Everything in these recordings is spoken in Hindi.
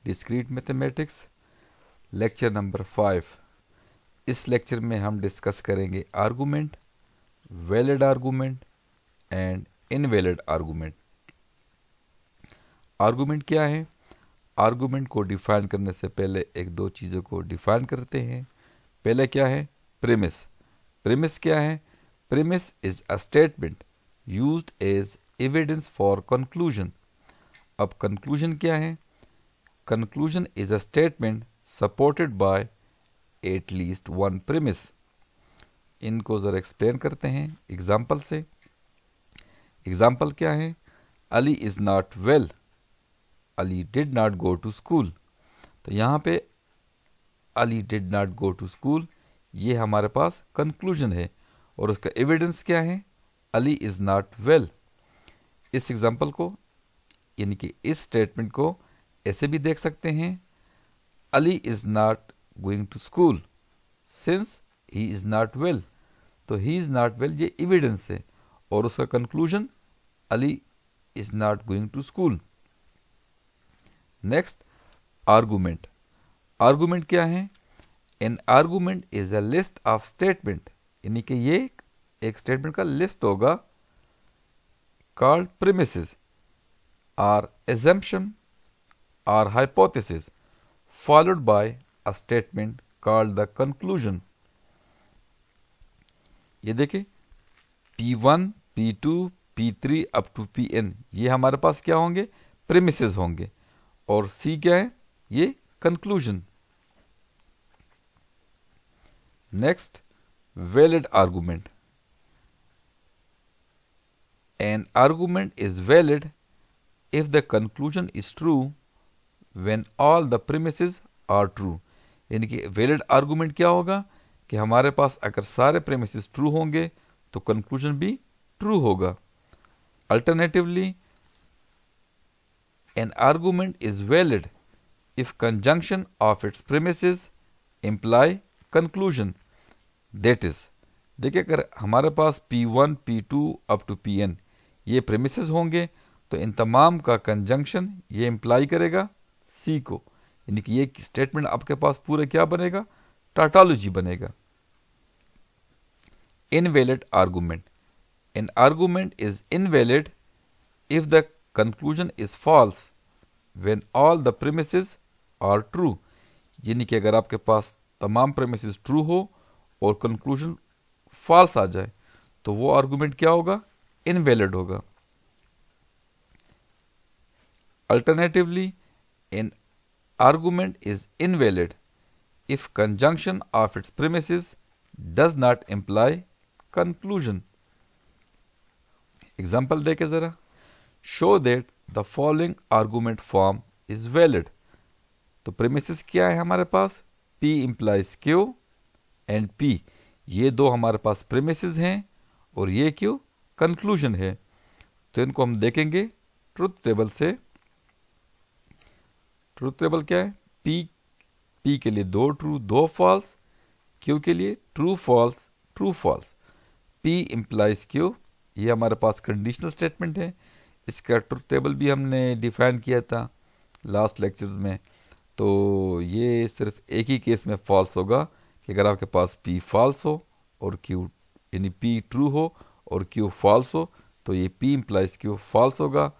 Discrete mathematics, lecture number 5। इस लेक्चर में हम डिस्कस करेंगे argument, valid argument and invalid argument. Argument क्या है? आर्गूमेंट को डिफाइन करने से पहले एक दो चीज़ों को डिफाइन करते हैं। पहले क्या है? प्रीमिस। प्रीमिस क्या है? Premise is a statement used as evidence for conclusion. अब कंक्लूजन क्या है? Conclusion is a statement supported by at least one premise. इनको ज़रा एक्सप्लेन करते हैं एग्जाम्पल से। एग्जाम्पल क्या है? Ali is not well, Ali did not go to school. तो यहाँ पे Ali did not go to school, ये हमारे पास कंक्लूजन है और उसका एविडेंस क्या है? Ali is not well. इस एग्जाम्पल को यानी कि इस स्टेटमेंट को ऐसे भी देख सकते हैं, Ali is not going to school since he is not well. तो ही इज़ नॉट वेल ये एविडेंस है और उसका conclusion Ali is not going to school. Next, argument. Argument क्या है? An argument is a list of statement, यानी कि ये एक स्टेटमेंट का लिस्ट होगा, कॉल्ड प्रीमिसेस और assumption or hypothesis followed by a statement called the conclusion। ये देखिए P1, P2, P3 up to Pn, ये हमारे पास क्या होंगे? प्रीमिसेस होंगे। और C क्या है? ये conclusion. Next, valid argument. An argument is valid if the conclusion is true when all the premises are true। यानी कि वैलिड आर्गूमेंट क्या होगा कि हमारे पास अगर सारे प्रेमिसेस ट्रू होंगे तो कंक्लूजन भी ट्रू होगा। Alternatively, an argument is valid if conjunction of its premises imply conclusion. That is, देखिए अगर हमारे पास P1, P2 up to Pn ये प्रेमिसेस होंगे तो इन तमाम का कंजंक्शन ये इम्प्लाई करेगा सी को, यानी कि ये स्टेटमेंट आपके पास पूरे क्या बनेगा? टाटोलॉजी बनेगा। Invalid argument. An argument is invalid if the conclusion is false when all the premises are true. यानी कि अगर आपके पास तमाम प्रीमिसेस ट्रू हो और कंक्लूजन फॉल्स आ जाए तो वो आर्गूमेंट क्या होगा? इनवैलिड होगा। Alternatively, an argument is invalid if conjunction of its premises does not imply conclusion। Example देखे जरा। Show that the following argument form is valid। तो premises क्या है हमारे पास? P implies Q and P, ये दो हमारे पास premises हैं और ये Q conclusion है। तो इनको हम देखेंगे ट्रुथ टेबल से। ट्रूथ टेबल क्या है? पी के लिए दो ट्रू दो फॉल्स, क्यू के लिए true false true false. P implies Q, ये हमारे पास कंडीशनल स्टेटमेंट है। इसका ट्रूथ टेबल भी हमने डिफाइन किया था लास्ट लेक्चर्स में। तो ये सिर्फ एक ही केस में फॉल्स होगा कि अगर आपके पास पी फॉल्स हो और क्यू यानी पी ट्रू हो और क्यू फॉल्स हो तो ये पी इम्प्लाइज क्यू फॉल्स होगा,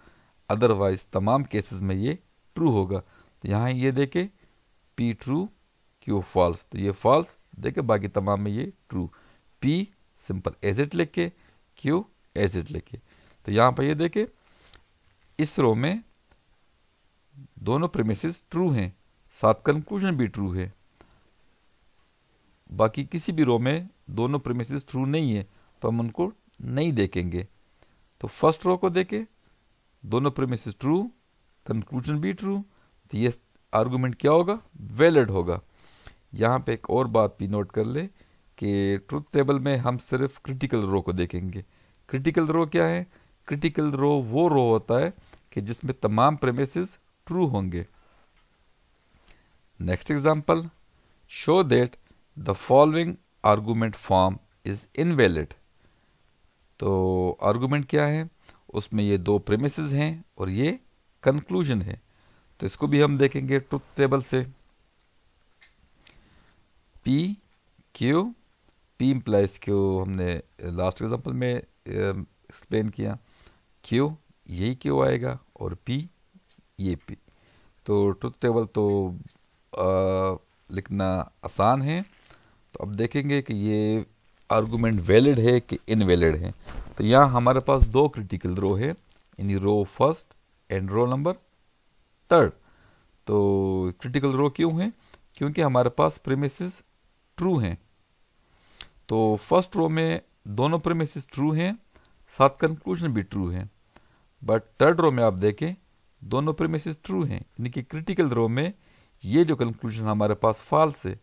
अदरवाइज तमाम केसेस में ये ट्रू होगा। तो यहाँ ये देखे P ट्रू Q फॉल्स, तो ये फॉल्स देखे, बाकी तमाम में ये true. P simple as it लिखे, Q एज इट लिखे। तो यहाँ पर ये देखे इस रो में दोनों प्रीमिसेस ट्रू हैं, साथ कंक्लूजन भी ट्रू है। बाकी किसी भी रो में दोनों प्रीमिसेस ट्रू नहीं है तो हम उनको नहीं देखेंगे। तो फर्स्ट रो को देखे, दोनों प्रीमिसेस ट्रू, कंक्लूजन भी ट्रू, तो ये आर्गूमेंट क्या होगा? वैलिड होगा। यहाँ पे एक और बात भी नोट कर ले कि ट्रुथ टेबल में हम सिर्फ क्रिटिकल रो को देखेंगे। क्रिटिकल रो क्या है? क्रिटिकल रो वो रो होता है कि जिसमें तमाम प्रेमिसेस ट्रू होंगे। Next example, show that the following argument form is invalid. तो आर्गूमेंट क्या है? उसमें ये दो प्रेमिसेस हैं और ये कंक्लूजन है। तो इसको भी हम देखेंगे ट्रुथ टेबल से। P Q, P implies Q हमने लास्ट एग्जांपल में एक्सप्लेन किया, Q यही Q आएगा और P ये P। तो ट्रुथ टेबल तो लिखना आसान है। तो अब देखेंगे कि ये आर्गुमेंट वैलिड है कि इनवैलिड है। तो यहाँ हमारे पास दो क्रिटिकल रो है, यानी row first and row number third. तो क्रिटिकल रो क्यों है? क्योंकि हमारे पास प्रीमिसेस ट्रू हैं। तो फर्स्ट रो में दोनों प्रीमिसेस ट्रू हैं, साथ कंक्लूजन भी ट्रू है। बट थर्ड रो में आप देखें दोनों प्रीमिसेस ट्रू हैं, यानी कि क्रिटिकल रो में ये जो कंक्लूजन हमारे पास फॉल्स है,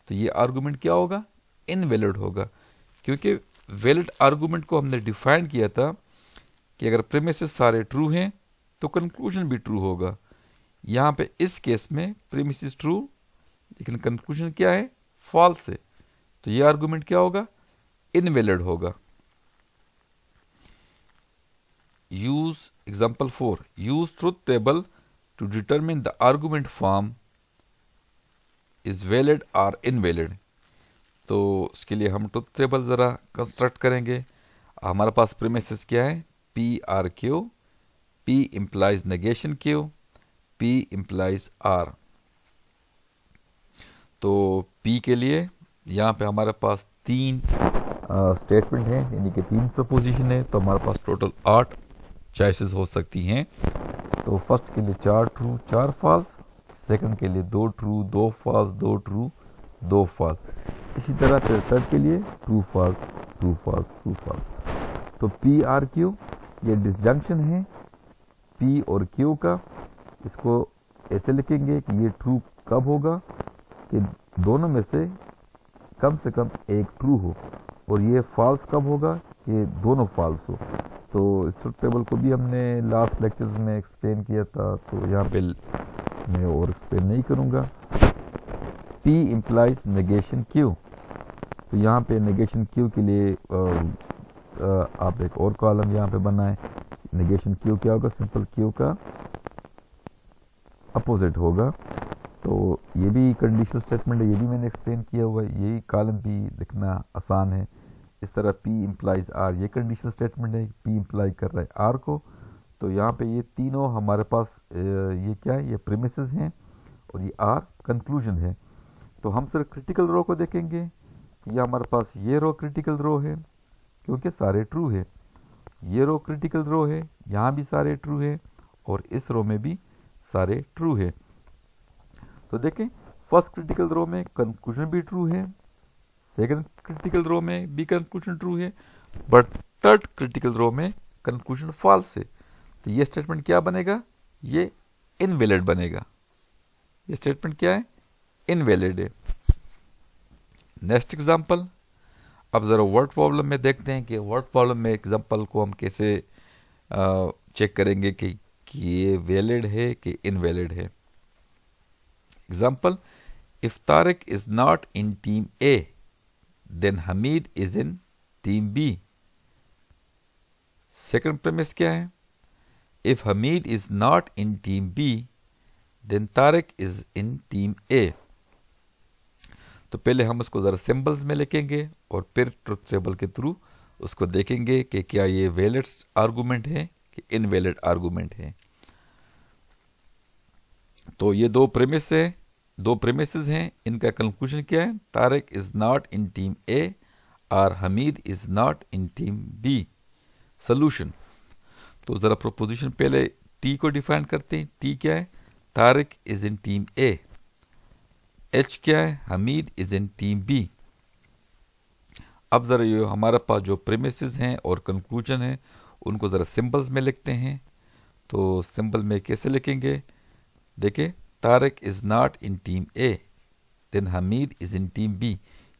तो ये आर्गुमेंट क्या होगा? इनवैलिड होगा। क्योंकि वैलिड आर्गुमेंट को हमने डिफाइन किया था कि अगर प्रीमिसेस सारे ट्रू हैं तो कंक्लूजन भी ट्रू होगा। यहाँ पे इस केस में प्रीमिसेस ट्रू लेकिन कंक्लूजन क्या है? फॉल्स है। तो ये आर्गुमेंट क्या होगा? इनवैलिड होगा। Use example 4, use truth table to determine the argument form is valid और इनवैलिड। तो इसके लिए हम ट्रुथ टेबल ज़रा कंस्ट्रक्ट करेंगे। हमारे पास प्रीमिसेस क्या है? P R Q, P implies negation Q, P implies R। तो P के लिए यहाँ पे हमारे पास 3 स्टेटमेंट हैं, यानी कि 3 प्रपोजिशन है। तो हमारे पास टोटल 8 चॉइसेस हो सकती हैं। तो फर्स्ट के लिए 4 ट्रू 4 फॉल्स, सेकंड के लिए 2 ट्रू 2 फॉल्स 2 ट्रू 2 फॉल्स। इसी तरह फिर थर्ड के लिए true false true false true false. तो P R Q ये डिसजंक्शन है P और Q का। इसको ऐसे लिखेंगे कि ये ट्रू कब होगा कि दोनों में से कम एक ट्रू हो, और ये फॉल्स कब होगा कि दोनों फॉल्स हो। तो इस ट्रुथ टेबल को भी हमने लास्ट लेक्चर्स में एक्सप्लेन किया था, तो यहाँ पे मैं और एक्सप्लेन नहीं करूँगा। P implies negation Q। तो यहाँ पे नेगेशन Q के लिए आप एक और कॉलम यहाँ पे बनाएं। नेगेशन Q क्या होगा? सिंपल Q का अपोजिट होगा। तो ये भी कंडीशनल स्टेटमेंट है, ये भी मैंने एक्सप्लेन किया हुआ है। यही कॉलम भी लिखना आसान है। इस तरह P इम्प्लाइज R ये कंडीशनल स्टेटमेंट है, P इम्प्लाई कर रहा है R को। तो यहाँ पे ये तीनों हमारे पास ये क्या है? ये प्रीमिसेस हैं और ये R कंक्लूजन है। तो हम सिर्फ क्रिटिकल रो को देखेंगे। ये हमारे पास ये रो क्रिटिकल रो है क्योंकि सारे ट्रू है। ये रो क्रिटिकल रो है, यहाँ भी सारे ट्रू है और इस रो में भी सारे ट्रू है। तो देखें फर्स्ट क्रिटिकल रो में कंक्लूजन भी ट्रू है, सेकंड क्रिटिकल रो में भी कंक्लूजन ट्रू है, बट थर्ड क्रिटिकल रो में कंक्लूजन फॉल्स है। तो ये स्टेटमेंट क्या बनेगा? ये इनवैलिड बनेगा। ये स्टेटमेंट क्या है? इनवैलिड है। Next example. अब ज़रा वर्ड प्रॉब्लम में देखते हैं कि वर्ड प्रॉब्लम में एग्जांपल को हम कैसे चेक करेंगे कि ये वैलिड है कि इनवैलिड है। Example, if Tariq is not in team A then Hamid is in team B। Second premise क्या है? If Hamid is not in team B then Tariq is in team A। तो पहले हम उसको ज़रा सिंबल्स में लिखेंगे और फिर ट्रुथ टेबल के थ्रू उसको देखेंगे कि क्या ये वैलिड आर्गुमेंट है कि इनवैलिड आर्गुमेंट है। तो ये दो प्रेमिसेस हैं, इनका कंक्लूजन क्या है? Tariq is not in team A और Hamid is not in team B। Solution. तो ज़रा प्रोपोजिशन पहले T को डिफाइन करते हैं। T क्या है? Tariq is in team A। H क्या है? Hamid is in team B। अब ज़रा ये हमारे पास जो प्रेमिसेस हैं और कंक्लूजन है उनको ज़रा सिंबल्स में लिखते हैं। तो सिंबल में कैसे लिखेंगे? देखिए, Tariq is not in team A then Hamid is in team B।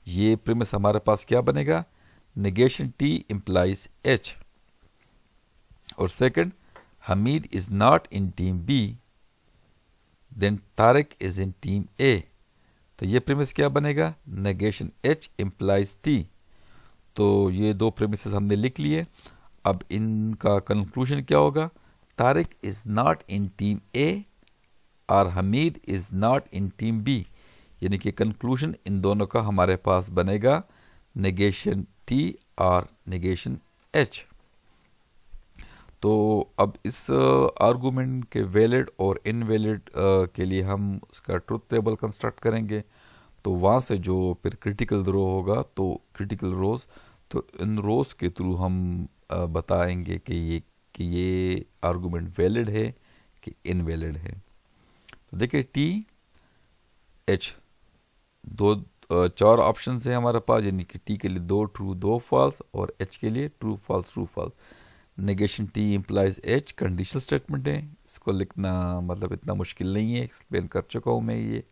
ये प्रेमिस हमारे पास क्या बनेगा? Negation T implies H। और second, Hamid is not in team B then Tariq is in team A। तो ये प्रेमिस क्या बनेगा? Negation H implies T। तो ये दो प्रेमिसेस हमने लिख लिए। अब इनका कंक्लूजन क्या होगा? Tariq is not in team A और Hamid is not in team B, यानी कि कंक्लूजन इन दोनों का हमारे पास बनेगा नेगेशन टी और नेगेशन एच। तो अब इस आर्गूमेंट के वैलिड और इनवैलिड के लिए हम उसका ट्रुथ टेबल कंस्ट्रक्ट करेंगे। तो वहाँ से जो फिर क्रिटिकल रो होगा, तो क्रिटिकल रोज, तो इन रोज के थ्रू हम बताएंगे कि ये आर्गूमेंट वैलिड है कि इनवैलिड है। तो देखिए टी एच चार ऑप्शन है हमारे पास, यानी कि टी के लिए 2 ट्रू 2 फॉल्स और एच के लिए true false true false. Negation T implies H conditional statement है, इसको लिखना मतलब इतना मुश्किल नहीं है, एक्सप्लेन कर चुका हूँ मैं ये।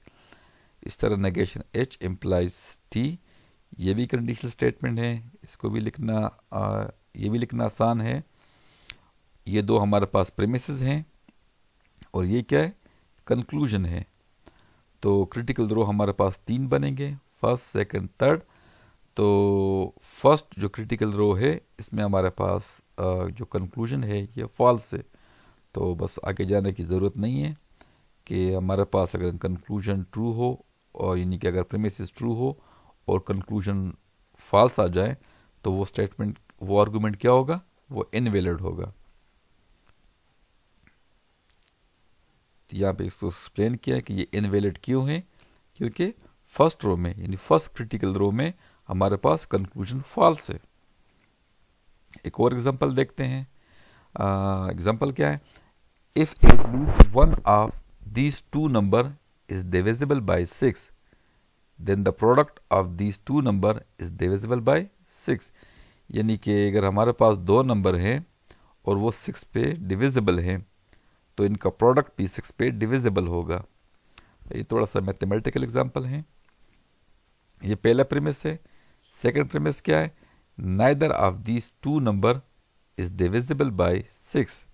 इस तरह नेगेशन एच इम्प्लाइज टी, ये भी कंडीशनल स्टेटमेंट है, इसको भी लिखना ये भी लिखना आसान है। ये दो हमारे पास प्रेमिसेस हैं और ये क्या है, कंक्लूजन है। तो क्रिटिकल रो हमारे पास 3 बनेंगे, फर्स्ट सेकंड थर्ड। तो फर्स्ट जो क्रिटिकल रो है इसमें हमारे पास जो कंक्लूजन है ये फॉल्स है। तो बस आगे जाने की ज़रूरत नहीं है कि हमारे पास अगर कंक्लूजन ट्रू हो, और यानी कि अगर प्रीमिसेस ट्रू हो और कंक्लूजन फॉल्स आ जाए तो वो स्टेटमेंट, वो आर्गूमेंट क्या होगा, वो इनवैलिड होगा। यहाँ पे इसको एक्सप्लेन किया है कि ये इनवैलिड क्यों है, क्योंकि फर्स्ट रो में यानी फर्स्ट क्रिटिकल रो में हमारे पास कंक्लूजन फॉल्स है। एक और एग्जांपल देखते हैं। एग्जांपल क्या है, if at least one of these two number is divisible by 6 then the product of these two number is divisible by 6। यानी कि अगर हमारे पास 2 नंबर हैं और वो 6 पे डिविजिबल हैं तो इनका प्रोडक्ट भी 6 पे डिविजिबल होगा। ये थोड़ा सा मैथमेटिकल एग्जांपल है। ये पहला प्रीमिस है। सेकंड प्रीमिस क्या है, neither of these two number is divisible by 6।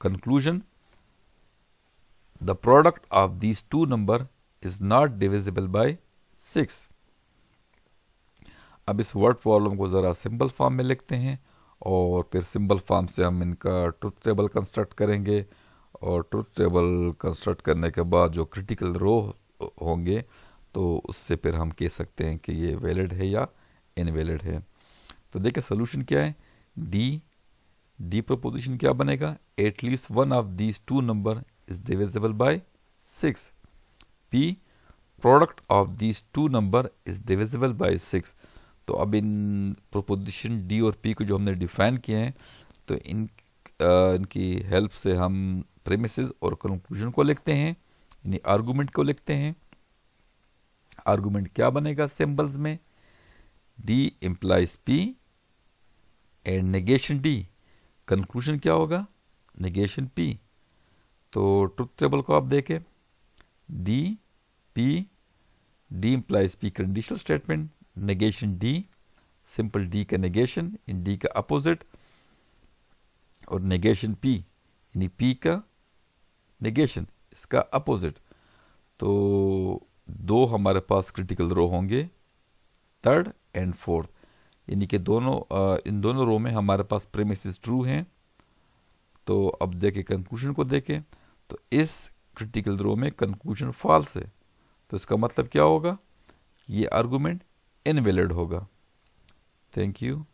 Conclusion, the product of these two number is not divisible by 6। अब इस वर्ड प्रॉब्लम को ज़रा सिंबल फॉर्म में लिखते हैं और फिर सिंबल फॉर्म से हम इनका ट्रुथ टेबल कंस्ट्रक्ट करेंगे, और ट्रुथ टेबल कंस्ट्रक्ट करने के बाद जो क्रिटिकल रो होंगे तो उससे फिर हम कह सकते हैं कि ये वैलिड है या इनवैलिड है। तो देखिए सोल्यूशन क्या है, डी प्रोपोजिशन क्या बनेगा, at least one of these two number is divisible by 6। P, product of these two number is divisible by 6। तो अब इन प्रोपोजिशन डी और पी को जो हमने डिफाइन किए हैं, तो इनकी हेल्प से हम प्रेमिसेस और कंक्लूजन को लिखते हैं, यानी आर्गूमेंट को लिखते हैं। आर्गूमेंट क्या बनेगा सिंबल्स में, D implies P and negation D. Conclusion क्या होगा, नेगेशन पी। तो ट्रुथ टेबल को आप देखें, D P, D implies P conditional statement, negation D, simple D का नेगेशन इन डी का अपोजिट, और नेगेशन पी यानी पी का नेगेशन इसका अपोजिट। तो 2 हमारे पास क्रिटिकल रो होंगे, थर्ड एंड फोर्थ, यानी कि इन दोनों रो में हमारे पास प्रीमिसेस ट्रू हैं। तो अब देखें कंक्लूजन को देखें, तो इस क्रिटिकल रो में कंक्लूजन फॉल्स है, तो इसका मतलब क्या होगा, ये आर्गूमेंट इनवैलिड होगा। Thank you.